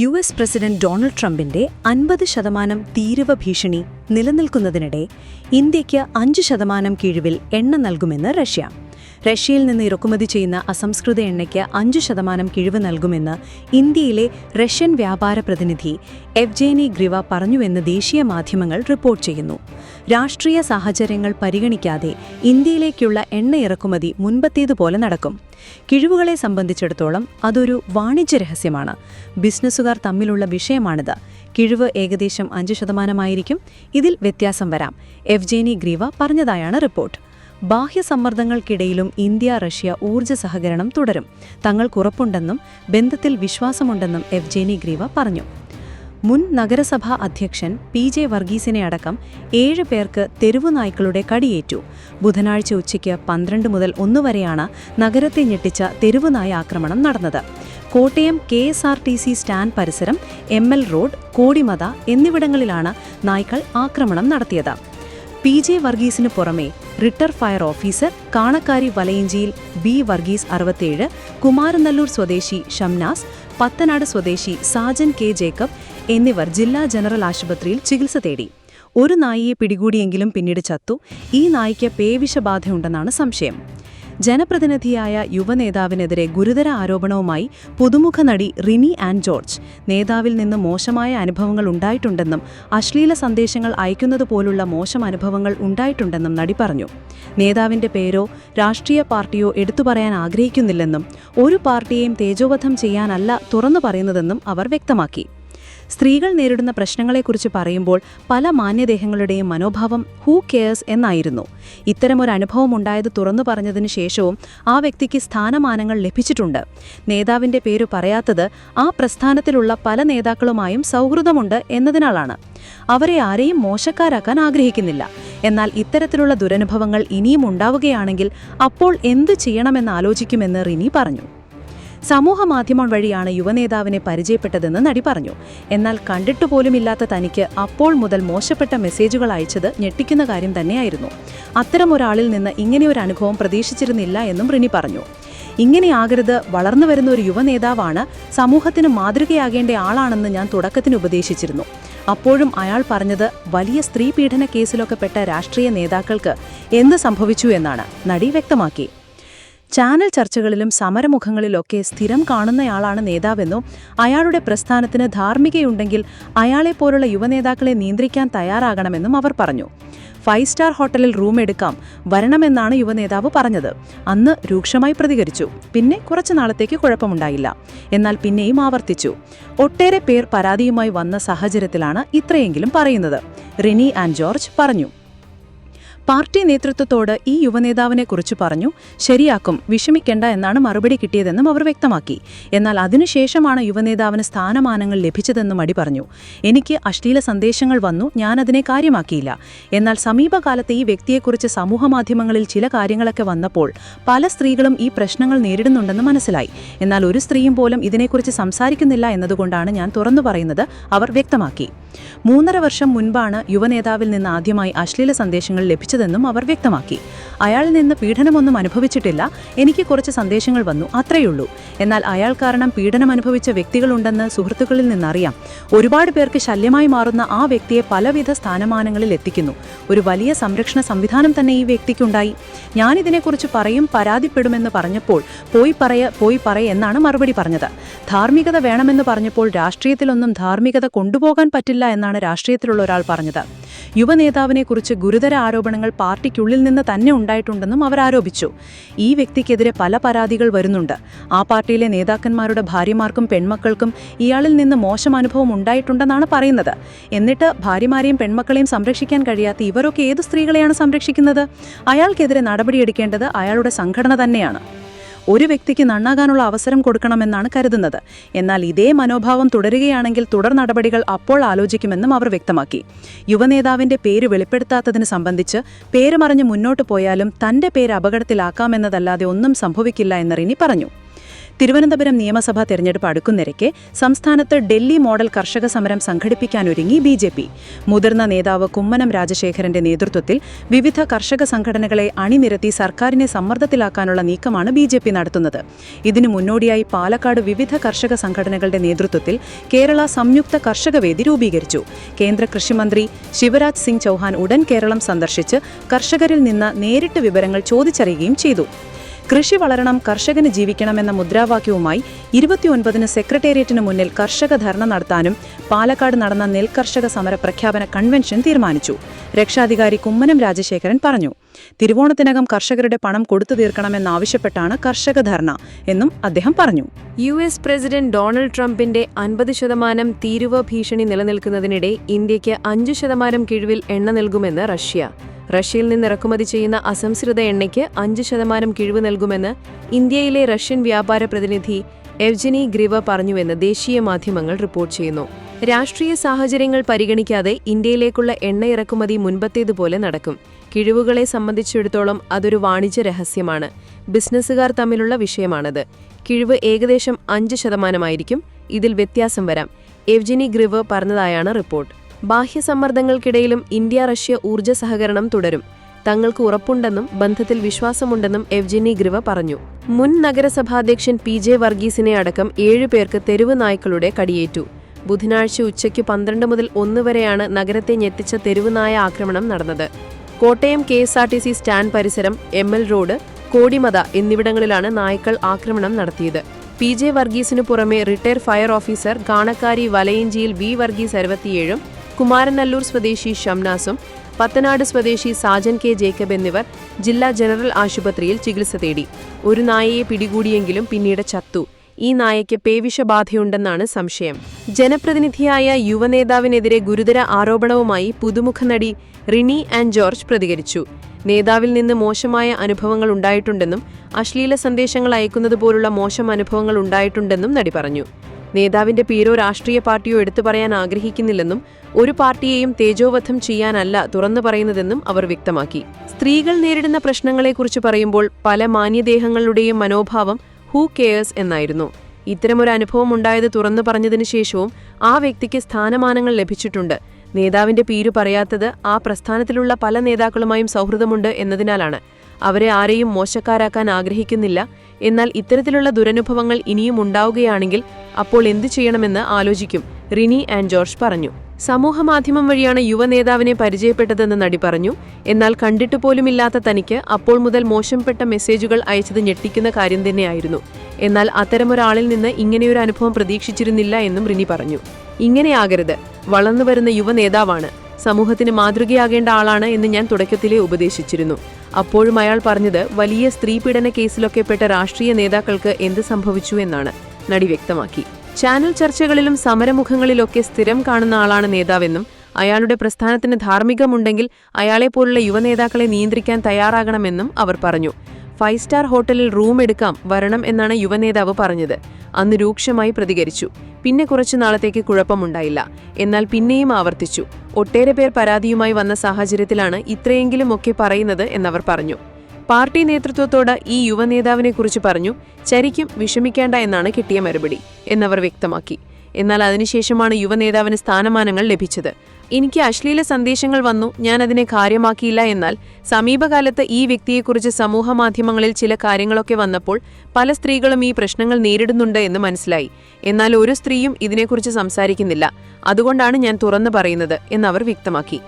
US. President Donald ട്രംപിന്റെ 50% തീരുവ ഭീഷണി നിലനിൽക്കുന്നതിനിടെ ഇന്ത്യയ്ക്ക് 5% കിഴിവിൽ എണ്ണ നൽകുമെന്ന് റഷ്യ. റഷ്യയിൽ നിന്ന് ഇറക്കുമതി ചെയ്യുന്ന അസംസ്കൃത എണ്ണയ്ക്ക് 5% കിഴിവ് നൽകുമെന്ന് ഇന്ത്യയിലെ റഷ്യൻ വ്യാപാര പ്രതിനിധി എവ്ജേനി ഗ്രിവ പറഞ്ഞുവെന്ന് ദേശീയ മാധ്യമങ്ങൾ റിപ്പോർട്ട് ചെയ്യുന്നു. രാഷ്ട്രീയ സാഹചര്യങ്ങൾ പരിഗണിക്കാതെ ഇന്ത്യയിലേക്കുള്ള എണ്ണ ഇറക്കുമതി മുൻപത്തേതുപോലെ നടക്കും. കിഴിവുകളെ സംബന്ധിച്ചിടത്തോളം അതൊരു വാണിജ്യ രഹസ്യമാണ്. ബിസിനസ്സുകാർ തമ്മിലുള്ള വിഷയമാണിത്. കിഴിവ് ഏകദേശം 5% ഇതിൽ വ്യത്യാസം വരാം, എവ്ജേനി ഗ്രീവ പറഞ്ഞതായാണ് റിപ്പോർട്ട്. ബാഹ്യസമ്മർദ്ദങ്ങൾക്കിടയിലും ഇന്ത്യ റഷ്യ ഊർജ്ജ സഹകരണം തുടരും. തങ്ങൾക്കുറപ്പുണ്ടെന്നും ബന്ധത്തിൽ വിശ്വാസമുണ്ടെന്നും എവ്ജേനി ഗ്രീവ പറഞ്ഞു. മുൻ നഗരസഭാ അധ്യക്ഷൻ പി.ജെ. വർഗീസിനെ അടക്കം 7 പേർക്ക് തെരുവുനായ്ക്കളുടെ കടിയേറ്റു. ബുധനാഴ്ച ഉച്ചയ്ക്ക് 12 മുതൽ 1 വരെയാണ് നഗരത്തെ ഞെട്ടിച്ച തെരുവുനായ ആക്രമണം നടന്നത്. കോട്ടയം KSRTC സ്റ്റാൻഡ് പരിസരം, ML റോഡ്, കോടിമത എന്നിവിടങ്ങളിലാണ് നായ്ക്കൾ ആക്രമണം നടത്തിയത്. പി.ജെ. വർഗീസിന് പുറമെ റിട്ടർ ഫയർ ഓഫീസർ, കാണക്കാരി വലയിഞ്ചിയിൽ ബി. വർഗീസ് 67, കുമാരനല്ലൂർ സ്വദേശി ഷംനാസ്, പത്തനാട് സ്വദേശി സാജൻ കെ. ജേക്കബ് എന്നിവർ ജില്ലാ ജനറൽ ആശുപത്രിയിൽ ചികിത്സ തേടി. ഒരു നായയെ പിടികൂടിയെങ്കിലും പിന്നീട് ചത്തു. ഈ നായ്ക്ക് പേവിഷബാധയുണ്ടെന്നാണ് സംശയം. ജനപ്രതിനിധിയായ യുവനേതാവിനെതിരെ ഗുരുതര ആരോപണവുമായി പുതുമുഖ നടി റിനി ആൻ ജോർജ്. നേതാവിൽ നിന്ന് മോശമായ അനുഭവങ്ങൾ ഉണ്ടായിട്ടുണ്ടെന്നും അശ്ലീല സന്ദേശങ്ങൾ അയക്കുന്നതുപോലുള്ള മോശം അനുഭവങ്ങൾ ഉണ്ടായിട്ടുണ്ടെന്നും നടി പറഞ്ഞു. നേതാവിന്റെ പേരോ രാഷ്ട്രീയ പാർട്ടിയോ എടുത്തുപറയാൻ ആഗ്രഹിക്കുന്നില്ലെന്നും ഒരു പാർട്ടിയെയും തേജോവധം ചെയ്യാനല്ല തുറന്നു പറയുന്നതെന്നും അവർ വ്യക്തമാക്കി. സ്ത്രീകൾ നേരിടുന്ന പ്രശ്നങ്ങളെക്കുറിച്ച് പറയുമ്പോൾ പല മാന്യദേഹങ്ങളുടെയും മനോഭാവം ഹൂ കെയേഴ്സ് എന്നായിരുന്നു. ഇത്തരമൊരു അനുഭവം ഉണ്ടായത് തുറന്നു പറഞ്ഞതിനു ശേഷവും ആ വ്യക്തിക്ക് സ്ഥാനമാനങ്ങൾ ലഭിച്ചിട്ടുണ്ട്. നേതാവിന്റെ പേരു പറയാത്തത് ആ പ്രസ്ഥാനത്തിലുള്ള പല നേതാക്കളുമായും സൗഹൃദമുണ്ട് എന്നതിനാലാണ്. അവരെ ആരെയും മോശക്കാരാക്കാൻ ആഗ്രഹിക്കുന്നില്ല. എന്നാൽ ഇത്തരത്തിലുള്ള ദുരനുഭവങ്ങൾ ഇനിയും ഉണ്ടാവുകയാണെങ്കിൽ അപ്പോൾ എന്തു ചെയ്യണമെന്ന് ആലോചിക്കുമെന്ന് റിനി പറഞ്ഞു. സമൂഹമാധ്യമം വഴിയാണ് യുവനേതാവിനെ പരിചയപ്പെട്ടതെന്ന് നടി പറഞ്ഞു. എന്നാൽ കണ്ടിട്ടുപോലുമില്ലാത്ത തനിക്ക് അപ്പോൾ മുതൽ മോശപ്പെട്ട മെസ്സേജുകൾ അയച്ചത് ഞെട്ടിക്കുന്ന കാര്യം തന്നെയായിരുന്നു. അത്തരമൊരാളിൽ നിന്ന് ഇങ്ങനെയൊരു അനുഭവം പ്രതീക്ഷിച്ചിരുന്നില്ല എന്നും റിനി പറഞ്ഞു. ഇങ്ങനെയാകരുത്, വളർന്നു വരുന്ന ഒരു യുവനേതാവാണ്, സമൂഹത്തിന് മാതൃകയാകേണ്ട ആളാണെന്ന് ഞാൻ തുടക്കത്തിന് ഉപദേശിച്ചിരുന്നു. അപ്പോഴും അയാൾ പറഞ്ഞത് വലിയ സ്ത്രീ പീഡന കേസിലൊക്കെ പെട്ട രാഷ്ട്രീയ നേതാക്കൾക്ക് എന്ത് സംഭവിച്ചു എന്നാണ് നടി വ്യക്തമാക്കി. ചാനൽ ചർച്ചകളിലും സമരമുഖങ്ങളിലൊക്കെ സ്ഥിരം കാണുന്നയാളാണ് നേതാവെന്നും അയാളുടെ പ്രസ്ഥാനത്തിന് ധാർമ്മികയുണ്ടെങ്കിൽ അയാളെപ്പോലുള്ള യുവനേതാക്കളെ നിയന്ത്രിക്കാൻ തയ്യാറാകണമെന്നും അവർ പറഞ്ഞു. 5 സ്റ്റാർ ഹോട്ടലിൽ റൂം എടുക്കാം, വരണമെന്നാണ് യുവനേതാവ് പറഞ്ഞത്. അന്ന് രൂക്ഷമായി പ്രതികരിച്ചു. പിന്നെ കുറച്ചു നാളത്തേക്ക് കുഴപ്പമുണ്ടായില്ല. എന്നാൽ പിന്നെയും ആവർത്തിച്ചു. ഒട്ടേറെ പേർ പരാതിയുമായി വന്ന സാഹചര്യത്തിലാണ് ഇത്രയെങ്കിലും പറയുന്നത്, റിനി ആൻ ജോർജ് പറഞ്ഞു. പാർട്ടി നേതൃത്വത്തോട് ഈ യുവനേതാവിനെക്കുറിച്ച് പറഞ്ഞു. ശരിയാക്കും, വിഷമിക്കേണ്ട എന്നാണ് മറുപടി കിട്ടിയതെന്നും അവർ വ്യക്തമാക്കി. എന്നാൽ അതിനുശേഷമാണ് യുവനേതാവിന് സ്ഥാനമാനങ്ങൾ ലഭിച്ചതെന്നും അടി പറഞ്ഞു. എനിക്ക് അശ്ലീല സന്ദേശങ്ങൾ വന്നു, ഞാനതിനെ കാര്യമാക്കിയില്ല. എന്നാൽ സമീപകാലത്ത് ഈ വ്യക്തിയെക്കുറിച്ച് സമൂഹമാധ്യമങ്ങളിൽ ചില കാര്യങ്ങളൊക്കെ വന്നപ്പോൾ പല സ്ത്രീകളും ഈ പ്രശ്നങ്ങൾ നേരിടുന്നുണ്ടെന്ന് മനസ്സിലായി. എന്നാൽ ഒരു സ്ത്രീയും പോലും ഇതിനെക്കുറിച്ച് സംസാരിക്കുന്നില്ല എന്നതുകൊണ്ടാണ് ഞാൻ തുറന്നു പറയുന്നത്, അവർ വ്യക്തമാക്കി. 3.5 വർഷം മുൻപാണ് യുവനേതാവിൽ നിന്ന് ആദ്യമായി അശ്ലീല സന്ദേശങ്ങൾ ലഭിച്ചതെന്നും അവർ വ്യക്തമാക്കി. അയാളിൽ നിന്ന് പീഡനമൊന്നും അനുഭവിച്ചിട്ടില്ല, എനിക്ക് കുറച്ച് സന്ദേശങ്ങൾ വന്നു, അത്രയുള്ളൂ. എന്നാൽ അയാൾ കാരണം പീഡനം അനുഭവിച്ച വ്യക്തികളുണ്ടെന്ന് സുഹൃത്തുക്കളിൽ നിന്നറിയാം. ഒരുപാട് പേർക്ക് ശല്യമായി മാറുന്ന ആ വ്യക്തിയെ പലവിധ സ്ഥാനമാനങ്ങളിൽ എത്തിക്കുന്നു. ഒരു വലിയ സംരക്ഷണ സംവിധാനം തന്നെ ഈ വ്യക്തിക്കുണ്ടായി. ഞാനിതിനെക്കുറിച്ച് പറയും, പരാതിപ്പെടുമെന്ന് പറഞ്ഞപ്പോൾ പോയി പറയ എന്നാണ് മറുപടി പറഞ്ഞത്. ധാർമ്മികത വേണമെന്ന് പറഞ്ഞപ്പോൾ രാഷ്ട്രീയത്തിലൊന്നും ധാർമ്മികത കൊണ്ടുപോകാൻ പറ്റില്ല എന്നാണ് രാഷ്ട്രീയത്തിലുള്ള ഒരാൾ പറഞ്ഞത്. യുവനേതാവിനെക്കുറിച്ച് ഗുരുതര ആരോപണങ്ങൾ പാർട്ടിക്കുള്ളിൽ നിന്ന് തന്നെ ഉണ്ടായിട്ടുണ്ടെന്നും അവർ ആരോപിച്ചു. ഈ വ്യക്തിക്കെതിരെ പല പരാതികൾ വരുന്നുണ്ട്. ആ പാർട്ടിയിലെ നേതാക്കന്മാരുടെ ഭാര്യമാർക്കും പെൺമക്കൾക്കും ഇയാളിൽ നിന്ന് മോശം അനുഭവം ഉണ്ടായിട്ടുണ്ടെന്നാണ് പറയുന്നത്. എന്നിട്ട് ഭാര്യമാരെയും പെൺമക്കളെയും സംരക്ഷിക്കാൻ കഴിയാത്ത ഇവരൊക്കെ ഏതു സ്ത്രീകളെയാണ് സംരക്ഷിക്കുന്നത്? അയാൾക്കെതിരെ നടപടിയെടുക്കേണ്ടത് അയാളുടെ സംഘടന തന്നെയാണ്. ഒരു വ്യക്തിക്ക് നന്നാകാനുള്ള അവസരം കൊടുക്കണമെന്നാണ് കരുതുന്നത്. എന്നാൽ ഇതേ മനോഭാവം തുടരുകയാണെങ്കിൽ തുടർ നടപടികൾ അപ്പോൾ ആലോചിക്കുമെന്നും അവർ വ്യക്തമാക്കി. യുവനേതാവിന്റെ പേര് വെളിപ്പെടുത്താത്തതിന് സംബന്ധിച്ച് പേര് മറിഞ്ഞ് മുന്നോട്ടു പോയാലും തന്റെ പേര് അപകടത്തിലാക്കാമെന്നതല്ലാതെ ഒന്നും സംഭവിക്കില്ല എന്ന് റിനി പറഞ്ഞു. തിരുവനന്തപുരം നിയമസഭാ തെരഞ്ഞെടുപ്പ് അടുക്കുന്നിരക്കെ സംസ്ഥാനത്ത് ഡൽഹി മോഡൽ കർഷക സമരം സംഘടിപ്പിക്കാനൊരുങ്ങി ബി.ജെ.പി. മുതിർന്ന നേതാവ് കുമ്മനം രാജശേഖരന്റെ നേതൃത്വത്തിൽ വിവിധ കർഷക സംഘടനകളെ അണിനിരത്തി സർക്കാരിനെ സമ്മർദ്ദത്തിലാക്കാനുള്ള നീക്കമാണ് ബി.ജെ.പി. നടത്തുന്നത്. ഇതിനു മുന്നോടിയായി പാലക്കാട് വിവിധ കർഷക സംഘടനകളുടെ നേതൃത്വത്തിൽ കേരള സംയുക്ത കർഷകവേദി രൂപീകരിച്ചു. കേന്ദ്ര കൃഷിമന്ത്രി ശിവരാജ് സിംഗ് ചൗഹാൻ ഉടൻ കേരളം സന്ദർശിച്ച് കർഷകരിൽ നിന്ന് നേരിട്ട് വിവരങ്ങൾ ചോദിച്ചറിയുകയും ചെയ്തു. കൃഷി വളരണം, കർഷകന് ജീവിക്കണമെന്ന മുദ്രാവാക്യവുമായി 29-ന് സെക്രട്ടേറിയറ്റിന് മുന്നിൽ കർഷക ധർണ നടത്താനും പാലക്കാട് നടന്ന നെൽകർഷക സമര പ്രഖ്യാപന കൺവെൻഷൻ തീരുമാനിച്ചു. രക്ഷാധികാരി കുമ്മനം രാജശേഖരൻ പറഞ്ഞു, തിരുവോണത്തിനകം കർഷകരുടെ പണം കൊടുത്തു തീർക്കണമെന്നാവശ്യപ്പെട്ടാണ് കർഷക ധർണ എന്നും അദ്ദേഹം പറഞ്ഞു. US പ്രസിഡന്റ് ഡൊണാൾഡ് ട്രംപിന്റെ 50% തീരുവ ഭീഷണി നിലനിൽക്കുന്നതിനിടെ ഇന്ത്യയ്ക്ക് 5% കിഴിവിൽ എണ്ണ നൽകുമെന്ന് റഷ്യയിൽ നിന്ന് ഇറക്കുമതി ചെയ്യുന്ന അസംസ്കൃത എണ്ണയ്ക്ക് 5% കിഴിവ് നൽകുമെന്ന് ഇന്ത്യയിലെ റഷ്യൻ വ്യാപാര പ്രതിനിധി എവ്ജനി ഗ്രിവ പറഞ്ഞുവെന്ന് ദേശീയ മാധ്യമങ്ങൾ റിപ്പോർട്ട് ചെയ്യുന്നു. രാഷ്ട്രീയ സാഹചര്യങ്ങൾ പരിഗണിക്കാതെ ഇന്ത്യയിലേക്കുള്ള എണ്ണ ഇറക്കുമതി മുൻപത്തേതുപോലെ നടക്കും. കിഴിവുകളെ സംബന്ധിച്ചിടത്തോളം അതൊരു വാണിജ്യ രഹസ്യമാണ്. ബിസിനസ്സുകാർ തമ്മിലുള്ള വിഷയമാണത്. കിഴിവ് ഏകദേശം 5% ഇതിൽ വ്യത്യാസം വരാം, എവ്ജനി ഗ്രിവ പറഞ്ഞതായാണ് റിപ്പോർട്ട്. ബാഹ്യസമ്മർദ്ദങ്ങൾക്കിടയിലും ഇന്ത്യ-റഷ്യ ഊർജ്ജ സഹകരണം തുടരും. തങ്ങൾക്ക് ഉറപ്പുണ്ടെന്നും ബന്ധത്തിൽ വിശ്വാസമുണ്ടെന്നും എവ്ജനി ഗ്രിവ പറഞ്ഞു. മുൻ നഗരസഭാധ്യക്ഷൻ PJ വർഗീസിനെ അടക്കം 7 പേർക്ക് തെരുവ് നായ്ക്കളുടെ കടിയേറ്റു. ബുധനാഴ്ച ഉച്ചയ്ക്ക് 12 മുതൽ 1 വരെയാണ് നഗരത്തെ ഞെട്ടിച്ച തെരുവ് നായ ആക്രമണം നടന്നത്. കോട്ടയം KSRTC സ്റ്റാൻഡ് പരിസരം, ML റോഡ്, കോടിമത എന്നിവിടങ്ങളിലാണ് നായ്ക്കൾ ആക്രമണം നടത്തിയത്. PJ വർഗീസിനു പുറമെ റിട്ടയർ ഫയർ ഓഫീസർ കാണക്കാരി വലയിഞ്ചിയിൽ V വർഗീസ് 67, കുമാരനല്ലൂർ സ്വദേശി ഷംനാസും പത്തനാട് സ്വദേശി സാജൻ K ജേക്കബ് എന്നിവർ ജില്ലാ ജനറൽ ആശുപത്രിയിൽ ചികിത്സ തേടി. ഒരു നായയെ പിടികൂടിയെങ്കിലും പിന്നീട് ചത്തു. ഈ നായയ്ക്ക് പേവിഷബാധയുണ്ടെന്നാണ് സംശയം. ജനപ്രതിനിധിയായ യുവനേതാവിനെതിരെ ഗുരുതര ആരോപണവുമായി പുതുമുഖ നടി റിനി ആൻഡ് ജോർജ് പ്രതികരിച്ചു. നേതാവിൽ നിന്ന് മോശമായ അനുഭവങ്ങൾ ഉണ്ടായിട്ടുണ്ടെന്നും അശ്ലീല സന്ദേശങ്ങൾ അയക്കുന്നതുപോലുള്ള മോശം അനുഭവങ്ങൾ ഉണ്ടായിട്ടുണ്ടെന്നും നടി പറഞ്ഞു. നേതാവിന്റെ പേരോ രാഷ്ട്രീയ പാർട്ടിയോ എടുത്തു പറയാൻ ആഗ്രഹിക്കുന്നില്ലെന്നും ഒരു പാർട്ടിയെയും തേജോവധം ചെയ്യാനല്ല തുറന്നു പറയുന്നതെന്നും അവർ വ്യക്തമാക്കി. സ്ത്രീകൾ നേരിടുന്ന പ്രശ്നങ്ങളെക്കുറിച്ച് പറയുമ്പോൾ പല മാന്യദേഹങ്ങളുടെയും മനോഭാവം ഹൂ കെയേഴ്സ് എന്നായിരുന്നു. ഇത്തരമൊരു അനുഭവം ഉണ്ടായത് തുറന്നു പറഞ്ഞതിനു ശേഷവും ആ വ്യക്തിക്ക് സ്ഥാനമാനങ്ങൾ ലഭിച്ചിട്ടുണ്ട്. നേതാവിന്റെ പേര് പറയാത്തത് ആ പ്രസ്ഥാനത്തിലുള്ള പല നേതാക്കളുമായും സൗഹൃദമുണ്ട് എന്നതിനാലാണ്. അവരെ ആരെയും മോശക്കാരാക്കാൻ ആഗ്രഹിക്കുന്നില്ല. എന്നാൽ ഇത്തരത്തിലുള്ള ദുരനുഭവങ്ങൾ ഇനിയും ഉണ്ടാവുകയാണെങ്കിൽ അപ്പോൾ എന്തു ചെയ്യണമെന്ന് ആലോചിക്കും, റിനി ആൻഡ് ജോർജ് പറഞ്ഞു. സമൂഹമാധ്യമം വഴിയാണ് യുവനേതാവിനെ പരിചയപ്പെട്ടതെന്ന് നടി പറഞ്ഞു. എന്നാൽ കണ്ടിട്ട് പോലുമില്ലാത്ത തനിക്ക് അപ്പോൾ മുതൽ മോശപ്പെട്ട മെസ്സേജുകൾ അയച്ചത് ഞെട്ടിക്കുന്ന കാര്യം തന്നെയായിരുന്നു. എന്നാൽ അത്തരമൊരാളിൽ നിന്ന് ഇങ്ങനെയൊരു അനുഭവം പ്രതീക്ഷിച്ചിരുന്നില്ല എന്നും റിനി പറഞ്ഞു. ഇങ്ങനെയാകരുത്, വളർന്നുവരുന്ന യുവനേതാവാണ്, സമൂഹത്തിന് മാതൃകയാകേണ്ട ആളാണ് എന്ന് ഞാൻ തുടക്കത്തിലേ ഉപദേശിച്ചിരുന്നു. അപ്പോഴും അയാൾ പറഞ്ഞത് വലിയ സ്ത്രീപീഡന കേസിലൊക്കെ പെട്ട രാഷ്ട്രീയ നേതാക്കൾക്ക് എന്ത് സംഭവിച്ചു എന്നാണ് നടി വ്യക്തമാക്കി. ചാനൽ ചർച്ചകളിലും സമരമുഖങ്ങളിലൊക്കെ സ്ഥിരം കാണുന്ന ആളാണ് നേതാവെന്നും അയാളുടെ പ്രസ്ഥാനത്തിന് ധാർമ്മികമുണ്ടെങ്കിൽ അയാളെപ്പോലുള്ള യുവനേതാക്കളെ നിയന്ത്രിക്കാൻ തയ്യാറാകണമെന്നും അവർ പറഞ്ഞു. 5 സ്റ്റാർ ഹോട്ടലിൽ റൂം എടുക്കാം, വരണം എന്നാണ് യുവനേതാവ് പറഞ്ഞത്. അന്ന് രൂക്ഷമായി പ്രതികരിച്ചു. പിന്നെ കുറച്ചു നാളത്തേക്ക് കുഴപ്പമുണ്ടായില്ല. എന്നാൽ പിന്നെയും ആവർത്തിച്ചു. ഒട്ടേറെ പേർ പരാതിയുമായി വന്ന സാഹചര്യത്തിലാണ് ഇത്രയെങ്കിലും ഒക്കെ പറയുന്നത് എന്നവർ പറഞ്ഞു. പാർട്ടി നേതൃത്വത്തോട് ഈ യുവനേതാവിനെക്കുറിച്ച് പറഞ്ഞു, ചരിക്കും വിഷമിക്കേണ്ട എന്നാണ് കിട്ടിയ മറുപടി എന്നവർ വ്യക്തമാക്കി. എന്നാൽ അതിനുശേഷമാണ് യുവനേതാവിന് സ്ഥാനമാനങ്ങൾ ലഭിച്ചത്. എനിക്ക് അശ്ലീല സന്ദേശങ്ങൾ വന്നു, ഞാൻ അതിനെ കാര്യമാക്കിയില്ല. എന്നാൽ സമീപകാലത്ത് ഈ വ്യക്തിയെക്കുറിച്ച് സമൂഹമാധ്യമങ്ങളിൽ ചില കാര്യങ്ങളൊക്കെ വന്നപ്പോൾ പല സ്ത്രീകളും ഈ പ്രശ്നങ്ങൾ നേരിടുന്നുണ്ട് എന്ന് മനസ്സിലായി. എന്നാൽ ഒരു സ്ത്രീയും ഇതിനെക്കുറിച്ച് സംസാരിക്കുന്നില്ല. അതുകൊണ്ടാണ് ഞാൻ തുറന്നു പറയുന്നത് എന്നവർ വ്യക്തമാക്കി.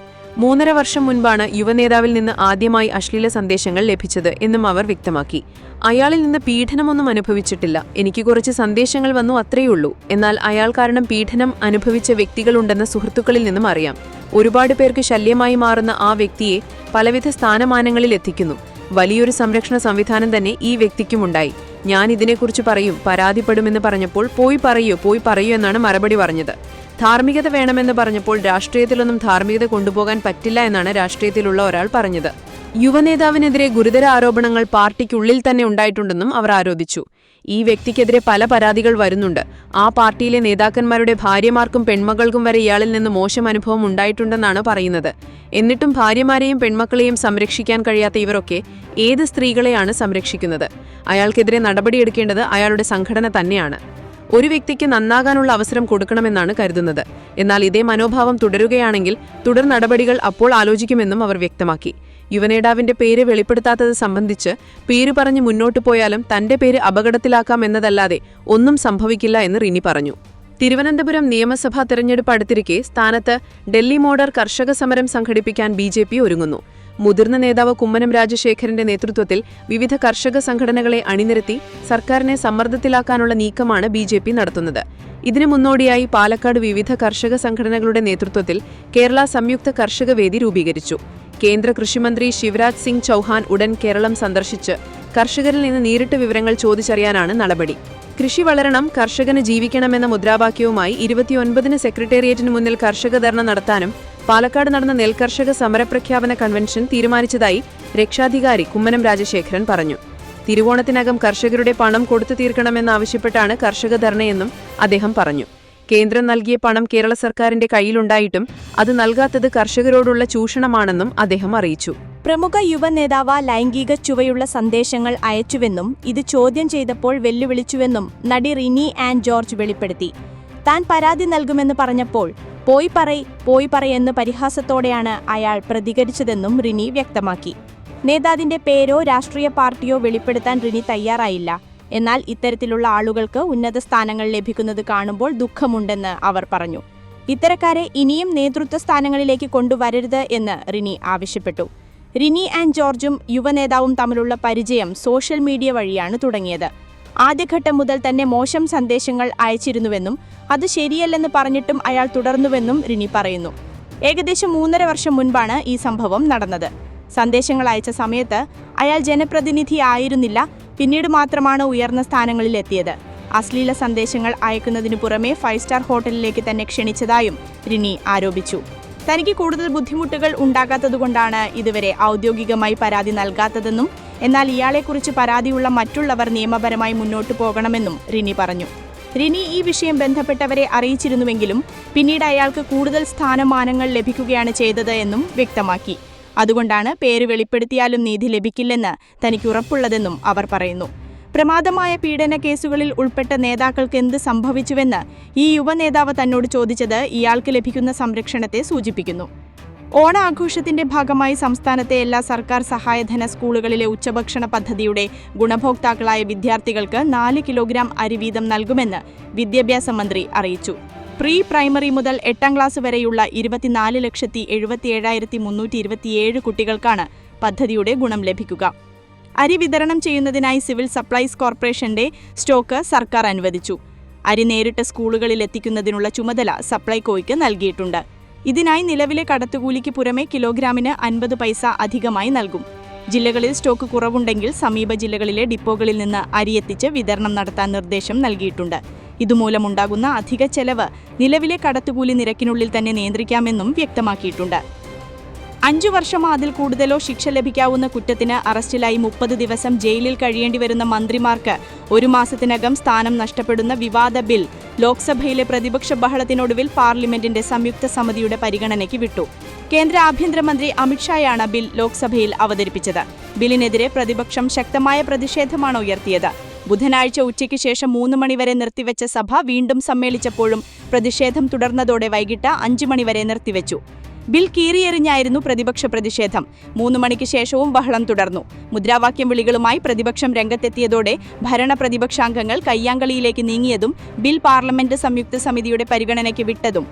3.5 വർഷം മുൻപാണ് യുവനേതാവിൽ നിന്ന് ആദ്യമായി അശ്ലീല സന്ദേശങ്ങൾ ലഭിച്ചത് എന്നും അവർ വ്യക്തമാക്കി. അയാളിൽ നിന്ന് പീഡനമൊന്നും അനുഭവിച്ചിട്ടില്ല, എനിക്ക് കുറച്ച് സന്ദേശങ്ങൾ വന്നു, അത്രയുള്ളൂ. എന്നാൽ അയാൾ കാരണം പീഡനം അനുഭവിച്ച വ്യക്തികളുണ്ടെന്ന് സുഹൃത്തുക്കളിൽ നിന്നും അറിയാം. ഒരുപാട് പേർക്ക് ശല്യമായി മാറുന്ന ആ വ്യക്തിയെ പലവിധ സ്ഥാനമാനങ്ങളിൽ എത്തിക്കുന്നു. വലിയൊരു സംരക്ഷണ സംവിധാനം തന്നെ ഈ വ്യക്തിക്കുമുണ്ടായി. ഞാൻ ഇതിനെക്കുറിച്ച് പറയും, പരാതിപ്പെടുമെന്ന് പറഞ്ഞപ്പോൾ പോയി പറയൂ എന്നാണ് മറുപടി പറഞ്ഞത്. ധാർമ്മികത വേണമെന്ന് പറഞ്ഞപ്പോൾ രാഷ്ട്രീയത്തിലൊന്നും ധാർമ്മികത കൊണ്ടുപോകാൻ പറ്റില്ല എന്നാണ് രാഷ്ട്രീയത്തിലുള്ള ഒരാൾ പറഞ്ഞത്. യുവനേതാവിനെതിരെ ഗുരുതര ആരോപണങ്ങൾ പാർട്ടിക്കുള്ളിൽ തന്നെ ഉണ്ടായിട്ടുണ്ടെന്നും അവർ ആരോപിച്ചു. ഈ വ്യക്തിക്കെതിരെ പല പരാതികൾ വരുന്നുണ്ട്. ആ പാർട്ടിയിലെ നേതാക്കന്മാരുടെ ഭാര്യമാർക്കും പെൺമക്കൾക്കും വരെ ഇയാളിൽ നിന്ന് മോശം അനുഭവം ഉണ്ടായിട്ടുണ്ടെന്നാണ് പറയുന്നത്. എന്നിട്ടും ഭാര്യമാരെയും പെൺമക്കളെയും സംരക്ഷിക്കാൻ കഴിയാത്ത ഇവരൊക്കെ ഏത് സ്ത്രീകളെയാണ് സംരക്ഷിക്കുന്നത്? അയാൾക്കെതിരെ നടപടിയെടുക്കേണ്ടത് അയാളുടെ സംഘടന തന്നെയാണ്. ഒരു വ്യക്തിക്ക് നന്നാകാനുള്ള അവസരം കൊടുക്കണമെന്നാണ് കരുതുന്നത്. എന്നാൽ ഇതേ മനോഭാവം തുടരുകയാണെങ്കിൽ തുടർ നടപടികൾ അപ്പോൾ ആലോചിക്കുമെന്നും അവർ വ്യക്തമാക്കി. യുവനേതാവിന്റെ പേര് വെളിപ്പെടുത്താത്തത് സംബന്ധിച്ച് പേര് പറഞ്ഞ് മുന്നോട്ടു പോയാലും തന്റെ പേര് അപകടത്തിലാക്കാമെന്നതല്ലാതെ ഒന്നും സംഭവിക്കില്ല എന്ന് റിനി പറഞ്ഞു. തിരുവനന്തപുരം നിയമസഭാ തെരഞ്ഞെടുപ്പ് അടുത്തിരിക്കെ സ്ഥാനത്ത് ഡൽഹി മോഡർ കർഷക സമരം സംഘടിപ്പിക്കാൻ BJP ഒരുങ്ങുന്നു. മുതിർന്ന നേതാവ് കുമ്മനം രാജശേഖരന്റെ നേതൃത്വത്തിൽ വിവിധ കർഷക സംഘടനകളെ അണിനിരത്തി സർക്കാരിനെ സമ്മർദ്ദത്തിലാക്കാനുള്ള നീക്കമാണ് BJP നടത്തുന്നത്. ഇതിനു മുന്നോടിയായി പാലക്കാട് വിവിധ കർഷക സംഘടനകളുടെ നേതൃത്വത്തിൽ കേരള സംയുക്ത കർഷക വേദി രൂപീകരിച്ചു. കേന്ദ്ര കൃഷിമന്ത്രി ശിവരാജ് സിംഗ് ചൌഹാൻ ഉടൻ കേരളം സന്ദർശിച്ച് കർഷകരിൽ നിന്ന് നേരിട്ട് വിവരങ്ങൾ ചോദിച്ചറിയാനാണ് നടപടി. കൃഷി വളരണം, കർഷകന് ജീവിക്കണമെന്ന മുദ്രാവാക്യവുമായി 29-ന് സെക്രട്ടേറിയറ്റിന് മുന്നിൽ കർഷക ധർണ നടത്താനും പാലക്കാട് നടന്ന നെൽകർഷക സമരപ്രഖ്യാപന കൺവെൻഷൻ തീരുമാനിച്ചതായി രക്ഷാധികാരി കുമ്മനം രാജശേഖരൻ പറഞ്ഞു. തിരുവോണത്തിനകം കർഷകരുടെ പണം കൊടുത്തു തീർക്കണമെന്നാവശ്യപ്പെട്ടാണ് കർഷക ധർണയെന്നും അദ്ദേഹം പറഞ്ഞു. കേന്ദ്രം നൽകിയ പണം കേരള സർക്കാരിന്റെ കയ്യിലുണ്ടായിട്ടും അത് നൽകാത്തത് കർഷകരോടുള്ള ചൂഷണമാണെന്നും അദ്ദേഹം അറിയിച്ചു. പ്രമുഖ യുവ നേതാവ് ലൈംഗിക ചുവയുള്ള സന്ദേശങ്ങൾ അയച്ചുവെന്നും ഇത് ചോദ്യം ചെയ്തപ്പോൾ വെല്ലുവിളിച്ചുവെന്നും നടി റിനി ആൻ ജോർജ് വെളിപ്പെടുത്തി. താൻ പരാതി നൽകുമെന്ന് പറഞ്ഞപ്പോൾ പോയി പറയെന്ന് പരിഹാസത്തോടെയാണ് അയാൾ പ്രതികരിച്ചതെന്നും റിനി വ്യക്തമാക്കി. നേതാവിന്റെ പേരോ രാഷ്ട്രീയ പാർട്ടിയോ വെളിപ്പെടുത്താൻ റിനി തയ്യാറായില്ല. എന്നാൽ ഇത്തരത്തിലുള്ള ആളുകൾക്ക് ഉന്നത സ്ഥാനങ്ങൾ ലഭിക്കുന്നത് കാണുമ്പോൾ ദുഃഖമുണ്ടെന്ന് അവർ പറഞ്ഞു. ഇത്തരക്കാരെ ഇനിയും നേതൃത്വ സ്ഥാനങ്ങളിലേക്ക് കൊണ്ടുവരരുത് എന്ന് റിനി ആവശ്യപ്പെട്ടു. റിനി ആൻ ജോർജും യുവനേതാവും തമ്മിലുള്ള പരിചയം സോഷ്യൽ മീഡിയ വഴിയാണ് തുടങ്ങിയത്. ആദ്യഘട്ടം മുതൽ തന്നെ മോശം സന്ദേശങ്ങൾ അയച്ചിരുന്നുവെന്നും അത് ശരിയല്ലെന്ന് പറഞ്ഞിട്ടും അയാൾ തുടർന്നുവെന്നും റിനി പറയുന്നു. ഏകദേശം 3.5 വർഷം മുൻപാണ് ഈ സംഭവം നടന്നത്. സന്ദേശങ്ങൾ അയച്ച സമയത്ത് അയാൾ ജനപ്രതിനിധി ആയിരുന്നില്ല, പിന്നീട് മാത്രമാണ് ഉയർന്ന സ്ഥാനങ്ങളിൽ എത്തിയത്. അശ്ലീല സന്ദേശങ്ങൾ അയക്കുന്നതിനു പുറമെ 5 സ്റ്റാർ ഹോട്ടലിലേക്ക് തന്നെ ക്ഷണിച്ചതായും റിനി ആരോപിച്ചു. തനിക്ക് കൂടുതൽ ബുദ്ധിമുട്ടുകൾ ഉണ്ടാകാത്തതുകൊണ്ടാണ് ഇതുവരെ ഔദ്യോഗികമായി പരാതി നൽകാത്തതെന്നും എന്നാൽ ഇയാളെക്കുറിച്ച് പരാതിയുള്ള മറ്റുള്ളവർ നിയമപരമായി മുന്നോട്ടു പോകണമെന്നും റിനി പറഞ്ഞു. റിനി ഈ വിഷയം ബന്ധപ്പെട്ടവരെ അറിയിച്ചിരുന്നുവെങ്കിലും പിന്നീട് അയാൾക്ക് കൂടുതൽ സ്ഥാനമാനങ്ങൾ ലഭിക്കുകയാണ് ചെയ്തത് എന്നും വ്യക്തമാക്കി. അതുകൊണ്ടാണ് പേര് വെളിപ്പെടുത്തിയാലും നീതി ലഭിക്കില്ലെന്ന് തനിക്ക് ഉറപ്പുള്ളതെന്നും അവർ പറയുന്നു. പ്രമാദമായ പീഡന കേസുകളിൽ ഉൾപ്പെട്ട നേതാക്കൾക്ക് എന്ത് സംഭവിച്ചുവെന്ന് ഈ യുവനേതാവ് തന്നോട് ചോദിച്ചത് ഇയാൾക്ക് ലഭിക്കുന്ന സംരക്ഷണത്തെ സൂചിപ്പിക്കുന്നു. ഓണാഘോഷത്തിന്റെ ഭാഗമായി സംസ്ഥാനത്തെ എല്ലാ സർക്കാർ സഹായധന സ്കൂളുകളിലെ ഉച്ചഭക്ഷണ പദ്ധതിയുടെ ഗുണഭോക്താക്കളായ വിദ്യാർത്ഥികൾക്ക് 4 കിലോഗ്രാം അരി വീതം നൽകുമെന്ന് വിദ്യാഭ്യാസ മന്ത്രി അറിയിച്ചു. പ്രീ പ്രൈമറി മുതൽ 8ാം ക്ലാസ് വരെയുള്ള 24,77,327 കുട്ടികൾക്കാണ് പദ്ധതിയുടെ ഗുണം ലഭിക്കുക. അരി വിതരണം ചെയ്യുന്നതിനായി സിവിൽ സപ്ലൈസ് കോർപ്പറേഷന്റെ സ്റ്റോക്ക് സർക്കാർ അനുവദിച്ചു. അരി നേരിട്ട് സ്കൂളുകളിൽ എത്തിക്കുന്നതിനുള്ള ചുമതല സപ്ലൈകോയ്ക്ക് നൽകിയിട്ടുണ്ട്. ഇതിനായി നിലവിലെ കടത്തുകൂലിക്ക് പുറമെ കിലോഗ്രാമിന് 50 പൈസ അധികമായി നൽകും. ജില്ലകളിൽ സ്റ്റോക്ക് കുറവുണ്ടെങ്കിൽ സമീപ ജില്ലകളിലെ ഡിപ്പോകളിൽ നിന്ന് അരിയെത്തിച്ച് വിതരണം നടത്താൻ നിർദ്ദേശം നൽകിയിട്ടുണ്ട്. ഇതുമൂലമുണ്ടാകുന്ന അധിക ചെലവ് നിലവിലെ കടത്തുകൂലി നിരക്കിനുള്ളിൽ തന്നെ നിയന്ത്രിക്കാമെന്നും വ്യക്തമാക്കിയിട്ടുണ്ട്. 5 വർഷമോ അതിൽ കൂടുതലോ ശിക്ഷ ലഭിക്കാവുന്ന കുറ്റത്തിന് അറസ്റ്റിലായി 30 ദിവസം ജയിലിൽ കഴിയേണ്ടി വരുന്ന മന്ത്രിമാർക്ക് 1 മാസത്തിനകം സ്ഥാനം നഷ്ടപ്പെടുന്ന വിവാദ ബിൽ ലോക്സഭയിലെ പ്രതിപക്ഷ ബഹളത്തിനൊടുവിൽ പാർലമെന്റിന്റെ സംയുക്ത സമിതിയുടെ പരിഗണനയ്ക്ക് വിട്ടു. കേന്ദ്ര ആഭ്യന്തരമന്ത്രി അമിത്ഷായാണ് ബിൽ ലോക്സഭയിൽ അവതരിപ്പിച്ചത്. ബില്ലിനെതിരെ പ്രതിപക്ഷം ശക്തമായ പ്രതിഷേധമാണ് ഉയർത്തിയത്. ബുധനാഴ്ച ഉച്ചയ്ക്ക് ശേഷം 3 മണിവരെ നിർത്തിവെച്ച സഭ വീണ്ടും സമ്മേളിച്ചപ്പോഴും പ്രതിഷേധം തുടർന്നതോടെ വൈകിട്ട് 5 മണിവരെ നിർത്തിവെച്ചു. ബിൽ കീറിയെറിഞ്ഞായിരുന്നു പ്രതിപക്ഷ പ്രതിഷേധം. 3 മണിക്ക് ശേഷവും ബഹളം തുടർന്നു. മുദ്രാവാക്യം വിളികളുമായി പ്രതിപക്ഷം രംഗത്തെത്തിയതോടെ ഭരണ പ്രതിപക്ഷാംഗങ്ങൾ കയ്യാങ്കളിയിലേക്ക് നീങ്ങിയതും ബിൽ പാർലമെന്റ് സംയുക്ത സമിതിയുടെ പരിഗണനയ്ക്ക് വിട്ടതും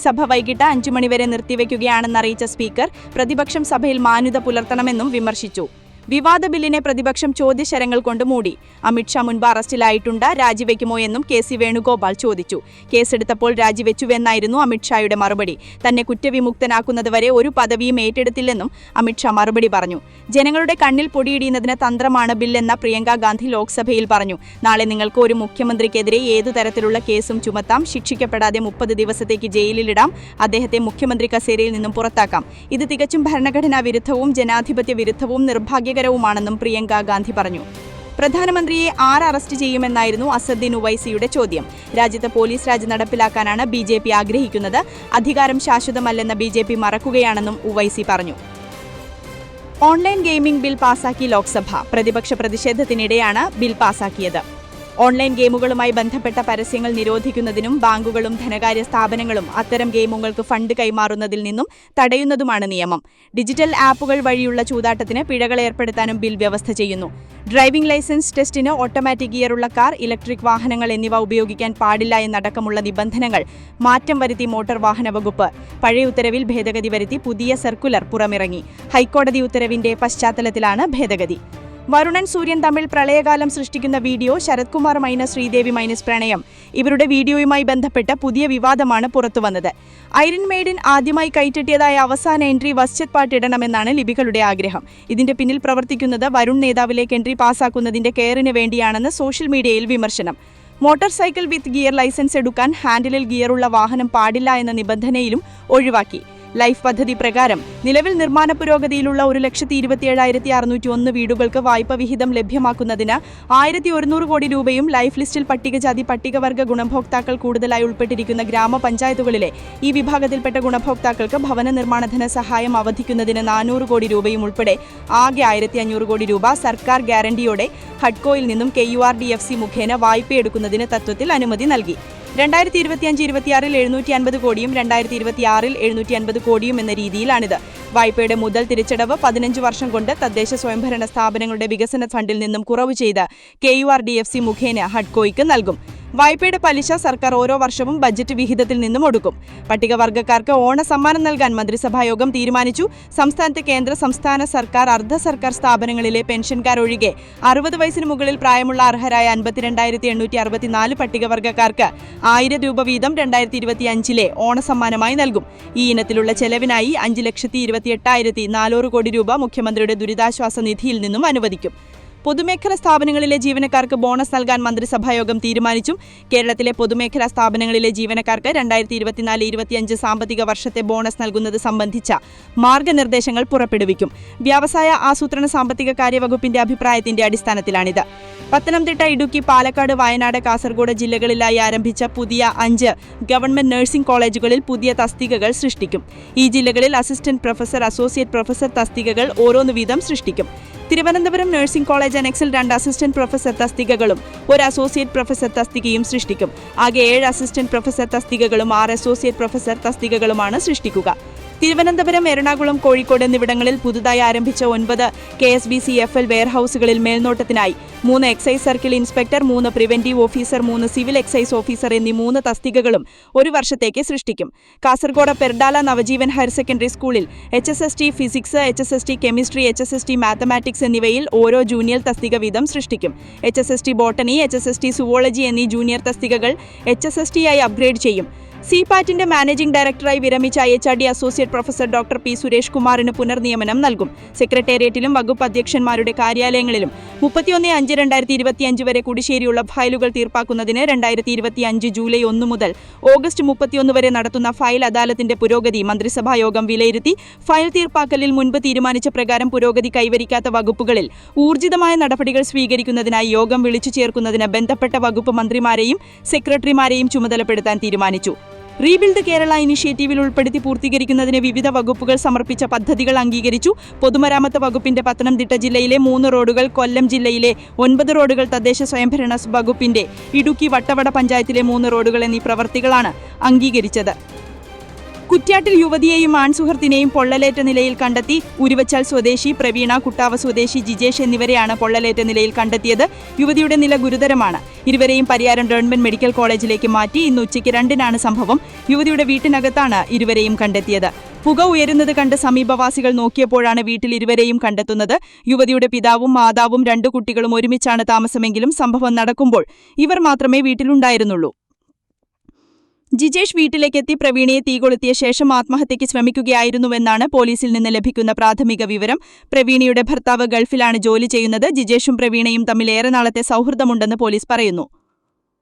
സഭ വൈകിട്ട് 5 മണിവരെ നിർത്തിവെക്കുകയാണെന്നറിയിച്ച സ്പീക്കർ പ്രതിപക്ഷം സഭയിൽ മാന്യത പുലർത്തണമെന്നും വിമർശിച്ചു. വിവാദ ബില്ലിനെ പ്രതിപക്ഷം ചോദ്യശരങ്ങൾ കൊണ്ട് മൂടി. അമിത്ഷാ മുൻപ് അറസ്റ്റിലായിട്ടുണ്ട്, രാജിവെക്കുമോ എന്നും KC വേണുഗോപാൽ ചോദിച്ചു. കേസെടുത്തപ്പോൾ രാജിവെച്ചുവെന്നായിരുന്നു അമിത്ഷായുടെ മറുപടി. തന്നെ കുറ്റവിമുക്തനാക്കുന്നതുവരെ ഒരു പദവിയും ഏറ്റെടുത്തില്ലെന്നും അമിത്ഷാ മറുപടി പറഞ്ഞു. ജനങ്ങളുടെ കണ്ണിൽ പൊടിയിടുന്നതിന് തന്ത്രമാണ് ബില്ലെന്ന പ്രിയങ്ക ഗാന്ധി ലോക്സഭയിൽ പറഞ്ഞു. നാളെ നിങ്ങൾക്ക് ഒരു മുഖ്യമന്ത്രിക്കെതിരെ ഏതു തരത്തിലുള്ള കേസും ചുമത്താം, ശിക്ഷിക്കപ്പെടാതെ 30 ദിവസത്തേക്ക് ജയിലിലിടാം, അദ്ദേഹത്തെ മുഖ്യമന്ത്രി കസേരയിൽ നിന്നും പുറത്താക്കാം. ഇത് തികച്ചും ഭരണഘടനാ വിരുദ്ധവും ജനാധിപത്യ വിരുദ്ധവും നിർഭാഗ്യകരവുമാണെന്നും പ്രിയങ്ക ഗാന്ധി പറഞ്ഞു. പ്രധാനമന്ത്രിയെ അറസ്റ്റ് ചെയ്യുമെന്നായിരുന്നു അസദ്ദീൻ ഉവൈസിയുടെ ചോദ്യം. രാജ്യത്ത് പോലീസ് രാജ് നടപ്പിലാക്കാനാണ് BJP ആഗ്രഹിക്കുന്നത്. അധികാരം ശാശ്വതമല്ലെന്ന BJP മറക്കുകയാണെന്നും ഉവൈസി പറഞ്ഞു. ഓൺലൈൻ ഗെയിമിംഗ് ബിൽ പാസാക്കി ലോക്സഭ. പ്രതിപക്ഷ പ്രതിഷേധത്തിനിടെയാണ് ബിൽ പാസാക്കിയത്. ഓൺലൈൻ ഗെയിമുകളുമായി ബന്ധപ്പെട്ട പരസ്യങ്ങൾ നിരോധിക്കുന്നതിനും ബാങ്കുകളും ധനകാര്യ സ്ഥാപനങ്ങളും അത്തരം ഗെയിമുകൾക്ക് ഫണ്ട് കൈമാറുന്നതിൽ നിന്നും തടയുന്നതുമാണ് നിയമം. ഡിജിറ്റൽ ആപ്പുകൾ വഴിയുള്ള ചൂതാട്ടത്തിന് പിഴകൾ ഏർപ്പെടുത്താനും ബിൽ വ്യവസ്ഥ ചെയ്യുന്നു. ഡ്രൈവിംഗ് ലൈസൻസ് ടെസ്റ്റിന് ഓട്ടോമാറ്റിക് ഗിയറുള്ള കാർ, ഇലക്ട്രിക് വാഹനങ്ങൾ എന്നിവ ഉപയോഗിക്കാൻ പാടില്ല എന്നടക്കമുള്ള നിബന്ധനകൾ മാറ്റം വരുത്തി മോട്ടോർ വാഹന വകുപ്പ്. പഴയ ഉത്തരവിൽ ഭേദഗതി വരുത്തി പുതിയ സർക്കുലർ പുറമിറങ്ങി. ഹൈക്കോടതി ഉത്തരവിന്റെ പശ്ചാത്തലത്തിലാണ് ഭേദഗതി. വരുണൻ സൂര്യൻ തമ്മിൽ പ്രളയകാലം സൃഷ്ടിക്കുന്ന video, Sarath Kumar minus Sridevi minus പ്രണയം, ഇവരുടെ വീഡിയോയുമായി ബന്ധപ്പെട്ട പുതിയ വിവാദമാണ് പുറത്തുവന്നത്. ഐറൻ മെയ്ഡൻ ആദ്യമായി കൈറ്റെട്ടിയതായ അവസാന എൻട്രി വസ്ചത് പാട്ട് ഇടണമെന്നാണ് ലിപികളുടെ ആഗ്രഹം. ഇതിന്റെ പിന്നിൽ പ്രവർത്തിക്കുന്നത് വരുൺ നേതാവിലേക്ക് എൻട്രി പാസാക്കുന്നതിന്റെ കെയറിന് വേണ്ടിയാണെന്ന് സോഷ്യൽ മീഡിയയിൽ വിമർശനം. Motorcycle with gear licence എടുക്കാൻ ഹാൻഡിലിൽ ഗിയറുള്ള വാഹനം പാടില്ല എന്ന നിബന്ധനയിലും ഒഴിവാക്കി. ലൈഫ് പദ്ധതി പ്രകാരം നിലവിൽ നിർമ്മാണ പുരോഗതിയിലുള്ള 1,27,601 വീടുകൾക്ക് വായ്പ വിഹിതം ലഭ്യമാക്കുന്നതിന് 1,100 കോടി രൂപയും ലൈഫ് ലിസ്റ്റിൽ പട്ടികജാതി പട്ടികവർഗ ഗുണഭോക്താക്കൾ കൂടുതലായി ഉൾപ്പെട്ടിരിക്കുന്ന ഗ്രാമപഞ്ചായത്തുകളിലെ ഈ വിഭാഗത്തിൽപ്പെട്ട ഗുണഭോക്താക്കൾക്ക് ഭവന നിർമ്മാണ ധനസഹായം അവധിക്കുന്നതിന് 400 കോടി രൂപയും ഉൾപ്പെടെ ആകെ 1,500 കോടി രൂപ സർക്കാർ ഗ്യാരണ്ടിയോടെ ഹഡ്കോയിൽ നിന്നും KURDFC മുഖേന വായ്പയെടുക്കുന്നതിന് തത്വത്തിൽ അനുമതി നൽകി. 2025-26 750 കോടിയും 2026 750 കോടിയും എന്ന രീതിയിലാണിത്. വായ്പയുടെ മുതൽ തിരിച്ചടവ് 15 വർഷം കൊണ്ട് തദ്ദേശ സ്വയംഭരണ സ്ഥാപനങ്ങളുടെ വികസന ഫണ്ടിൽ നിന്നും കുറവ് ചെയ്ത് KURDFC മുഖേന ഹഡ്കോയ്ക്ക് നൽകും. വായ്പയുടെ പലിശ സർക്കാർ ഓരോ വർഷവും ബജറ്റ് വിഹിതത്തിൽ നിന്നും ഒടുക്കും. പട്ടികവർഗക്കാർക്ക് ഓണസമ്മാനം നൽകാൻ മന്ത്രിസഭായോഗം തീരുമാനിച്ചു. സംസ്ഥാനത്തെ കേന്ദ്ര സംസ്ഥാന സർക്കാർ അർദ്ധ സർക്കാർ സ്ഥാപനങ്ങളിലെ പെൻഷൻകാരൊഴികെ 60 വയസ്സിന് മുകളിൽ പ്രായമുള്ള അർഹരായ 52,864 പട്ടികവർഗക്കാർക്ക് 1,000 രൂപ വീതം 2025 ഓണസമ്മാനമായി നൽകും. ഈ ഇനത്തിലുള്ള ചെലവിനായി 5,28,400 കോടി രൂപ മുഖ്യമന്ത്രിയുടെ ദുരിതാശ്വാസ നിധിയിൽ നിന്നും അനുവദിക്കും. പൊതുമേഖലാ സ്ഥാപനങ്ങളിലെ ജീവനക്കാർക്ക് ബോണസ് നൽകാൻ മന്ത്രിസഭായോഗം തീരുമാനിച്ചു. കേരളത്തിലെ പൊതുമേഖലാ സ്ഥാപനങ്ങളിലെ ജീവനക്കാർക്ക് 2024-25 സാമ്പത്തിക വർഷത്തെ ബോണസ് നൽകുന്നത് സംബന്ധിച്ച മാർഗനിർദ്ദേശങ്ങൾ പുറപ്പെടുവിക്കും. വ്യവസായ ആസൂത്രണ സാമ്പത്തിക കാര്യ വകുപ്പിന്റെ അഭിപ്രായത്തിന്റെ അടിസ്ഥാനത്തിലാണിത്. പത്തനംതിട്ട, ഇടുക്കി, പാലക്കാട്, വയനാട്, കാസർഗോഡ് ജില്ലകളിലായി ആരംഭിച്ച പുതിയ 5 ഗവൺമെന്റ് നഴ്സിംഗ് കോളേജുകളിൽ പുതിയ തസ്തികകൾ സൃഷ്ടിക്കും. ഈ ജില്ലകളിൽ അസിസ്റ്റന്റ് പ്രൊഫസർ, അസോസിയേറ്റ് പ്രൊഫസർ തസ്തികകൾ ഓരോന്ന് വീതം സൃഷ്ടിക്കും. തിരുവനന്തപുരം നഴ്സിംഗ് കോളേജ് അനക്സിൽ 2 അസിസ്റ്റന്റ് പ്രൊഫസർ തസ്തികകളും 1 അസോസിയേറ്റ് പ്രൊഫസർ തസ്തികയും സൃഷ്ടിക്കും. ആകെ 7 അസിസ്റ്റന്റ് പ്രൊഫസർ തസ്തികകളും 6 അസോസിയേറ്റ് പ്രൊഫസർ തസ്തികകളുമാണ് സൃഷ്ടിക്കുക. തിരുവനന്തപുരം, എറണാകുളം, കോഴിക്കോട് എന്നിവിടങ്ങളിൽ പുതുതായി ആരംഭിച്ച 9 KSBCFL വെയർഹൌസുകളിൽ മേൽനോട്ടത്തിനായി 3 excise circle inspector, 3 preventive officer, 3 civil excise officer എന്നീ 3 തസ്തികകളും 1 വർഷത്തേക്ക് സൃഷ്ടിക്കും. കാസർഗോഡ് പെർഡാല നവജീവൻ ഹയർ സെക്കൻഡറി സ്കൂളിൽ HSST physics, HSST chemistry, HSST mathematics എന്നിവയിൽ ഓരോ ജൂനിയർ തസ്തിക വീതം സൃഷ്ടിക്കും. HSST ബോട്ടണി, HSST സുവോളജി എന്നീ ജൂനിയർ തസ്തികകൾ HSST-ആയി അപ്ഗ്രേഡ് ചെയ്യും. സിപാറ്റിന്റെ മാനേജിംഗ് ഡയറക്ടറായി വിരമിച്ച IHRD associate professor doctor P. Suresh കുമാറിന് പുനർനിയമനം നൽകും. സെക്രട്ടേറിയറ്റിലും വകുപ്പ് അധ്യക്ഷന്മാരുടെ കാര്യാലയങ്ങളിലും 31/5/2025 വരെ കുടിശ്ശേരിയുള്ള ഫയലുകൾ തീർപ്പാക്കുന്നതിന് 2025 ജൂലൈ 1 മുതൽ ഓഗസ്റ്റ് 31 വരെ നടത്തുന്ന ഫയൽ അദാലത്തിന്റെ പുരോഗതി മന്ത്രിസഭായോഗം വിലയിരുത്തി. ഫയൽ തീർപ്പാക്കലിൽ മുൻപ് തീരുമാനിച്ച പ്രകാരം പുരോഗതി കൈവരിക്കാത്ത വകുപ്പുകളിൽ ഊർജിതമായ നടപടികൾ സ്വീകരിക്കുന്നതിനായി യോഗം വിളിച്ചു ചേർക്കുന്നതിന് ബന്ധപ്പെട്ട വകുപ്പ് മന്ത്രിമാരെയും സെക്രട്ടറിമാരെയും ചുമതലപ്പെടുത്താൻ തീരുമാനിച്ചു. റീബിൽഡ് കേരള ഇനിഷ്യേറ്റീവിൽ ഉൾപ്പെടുത്തി പൂർത്തീകരിക്കുന്നതിന് വിവിധ വകുപ്പുകൾ സമർപ്പിച്ച പദ്ധതികൾ അംഗീകരിച്ചു. പൊതുമരാമത്ത് വകുപ്പിന്റെ പത്തനംതിട്ട ജില്ലയിലെ 3 റോഡുകൾ, കൊല്ലം ജില്ലയിലെ 9 റോഡുകൾ, തദ്ദേശ സ്വയംഭരണ വകുപ്പിന്റെ ഇടുക്കി വട്ടവട പഞ്ചായത്തിലെ 3 റോഡുകൾ എന്നീ പ്രവൃത്തികളാണ് അംഗീകരിച്ചത്. കുറ്റ്യാട്ടിൽ യുവതിയെയും ആൺസുഹൃത്തിനെയും പൊള്ളലേറ്റ നിലയിൽ കണ്ടെത്തി. ഉരുവച്ചാൽ സ്വദേശി പ്രവീണ, കുട്ടാവ് സ്വദേശി ജിജേഷ് എന്നിവരെയാണ് പൊള്ളലേറ്റ നിലയിൽ കണ്ടെത്തിയത്. യുവതിയുടെ നില ഗുരുതരമാണ്. ഇരുവരെയും പരിയാരം ഗവൺമെന്റ് മെഡിക്കൽ കോളേജിലേക്ക് മാറ്റി. ഇന്ന് ഉച്ചയ്ക്ക് 2-നാണ് സംഭവം. യുവതിയുടെ വീട്ടിനകത്താണ് ഇരുവരെയും കണ്ടെത്തിയത്. പുക ഉയരുന്നത് കണ്ട് സമീപവാസികൾ നോക്കിയപ്പോഴാണ് വീട്ടിൽ ഇരുവരെയും കണ്ടെത്തുന്നത്. യുവതിയുടെ പിതാവും മാതാവും 2 കുട്ടികളും ഒരുമിച്ചാണ് താമസമെങ്കിലും സംഭവം നടക്കുമ്പോൾ ഇവർ മാത്രമേ വീട്ടിലുണ്ടായിരുന്നുള്ളൂ. ജിജേഷ് വീട്ടിലേക്കെത്തി പ്രവീണയെ തീകൊളുത്തിയ ശേഷം ആത്മഹത്യയ്ക്ക് ശ്രമിക്കുകയായിരുന്നുവെന്നാണ് പോലീസിൽ നിന്ന് ലഭിക്കുന്ന പ്രാഥമിക വിവരം. പ്രവീണയുടെ ഭർത്താവ് ഗൾഫിലാണ് ജോലി ചെയ്യുന്നത്. ജിജേഷും പ്രവീണയും തമ്മിൽ ഏറെ നാളത്തെ സൗഹൃദമുണ്ടെന്ന് പോലീസ് പറയുന്നു.